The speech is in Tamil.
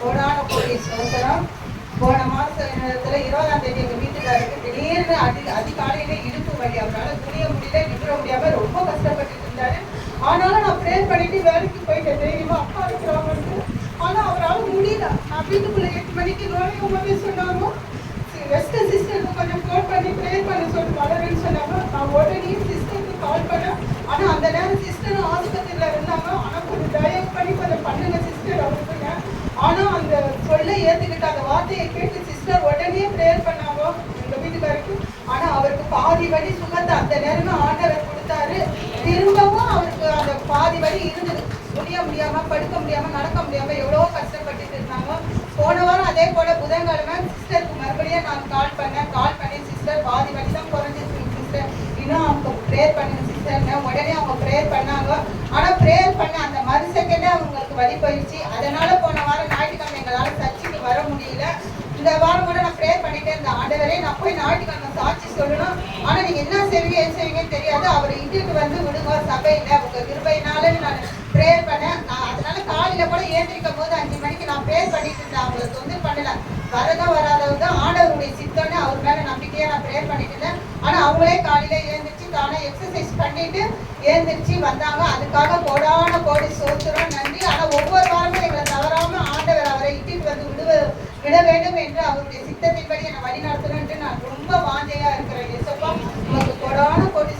கோடான கோடி சோதரம். போன மாசத்துல 20ஆம் தேதி எங்க வீட்டுக்காருக்கு திடீர்னு அதிகாலையிலே இடுப்பு வலி, அவரால் துணிய முடியல, நிற்க முடியாம ரொம்ப கஷ்டப்பட்டு இருந்தாரு. ஆனாலும் நான் ப்ரேயர் பண்ணிட்டு வேலைக்கு போயிட்டேன், தெரியுமா அப்பா இருக்கிறாங்கன்னு. ஆனா அவரால் முடியல. நான் வீட்டுக்குள்ள 8 மணிக்கு நுழையும் போதே சொன்னாங்க, வெஸ்டர்ன் சிஸ்டருக்கு கொஞ்சம் ஃபோன் பண்ணி ப்ரேயர் பண்ண சொல்லி வளருன்னு சொன்னாங்க. நான் உடனே சிஸ்டருக்கு கால் பண்ணேன். ஆனா அந்த நேரம் சிஸ்டரும் ஆஸ்பத்திரியில இருந்தாங்க. ஆனா கொஞ்சம் தயவு பண்ணி கொஞ்சம் பண்ணுங்க சிஸ்டர் அவருக்குங்க. ஆனா அந்த சொல்ல ஏத்துக்கிட்ட அந்த வார்த்தையை கேட்டு சிஸ்டர் உடனே ப்ரேயர் பண்ணாங்க எங்க வீட்டுக்காருக்கு. ஆனா அவருக்கு பாதி வழி சுகத்தை அந்த நேரமே ஆண்டவர் கொடுத்தாரு. திரும்பவும் அவருக்கு அந்த பாதி வழி இருந்தது. முடியாம படுக்க முடியாம நடக்க முடியாம எவ்வளவோ கஷ்டப்பட்டு இருந்தாங்க. போன வாரம் அதே போல புதன்கிழமை சிஸ்டருக்கு மறுபடியும் நான் கால் பண்ணி சிஸ்டர் பாதி வழி தான் குறைஞ்சிருக்கு சிஸ்டர், இன்னும் அவங்க ப்ரேயர் பண்ணுங்க சிஸ்டர்னு. உடனே அவங்க ப்ரேயர் பண்ணாங்க. ஆனா ப்ரேயர் பண்ண அந்த மறு செகண்டே அவங்களுக்கு வழி போயிடுச்சு. அதனால போன வாரம் ஞாயிற்றுக்கிழமை எங்களால சர்ச்சுக்கு வர முடியல. இந்த வாரம் கூட நான் ப்ரேயர் பண்ணிட்டே இருந்த ஆண்டவரே நான் போய் ஞாயிற்றுக்கிழமை சாட்சி சொல்லணும். ஆனா நீங்க என்ன செய்வீங்க ஏன் செய்வீங்கன்னு தெரியாது, அவரை இட்டுட்டு வந்து விடுங்க சபையில உங்க கிருபையினால நான் ப்ரேயர் பண்ணேன். நான் அதனால காலையில கூட ஏந்திரிக்கும் போது 5 மணிக்கு நான் ப்ரேயர் பண்ணிட்டு இருந்தேன். அவங்களை தொந்தரவு பண்ணல. வராதவங்க ஆண்டவருடைய சித்தம்னு அவர் மேல நம்பிக்கையா நான் ப்ரேயர் பண்ணிட்டு இருந்தேன். ஆனா அவங்களே காலையில ஏந்திரிச்சு தானே எக்ஸசைஸ் பண்ணிட்டு ஏந்திரிச்சு வந்தாங்க. அதுக்காக கோடான கோடி சோத்திரம், நன்றி. ஆனா ஒவ்வொரு வாரமும் எங்களை தவறாம ஆண்டவர் அவரை இட்டுட்டு வந்து விட வேண்டும் என்று அவருடைய சித்தத்தின்படி என்னை வழி நடத்தணும்ட்டு நான் ரொம்ப வாஞ்சையா இருக்கிறேன். உங்களுக்கு கோடான கோடி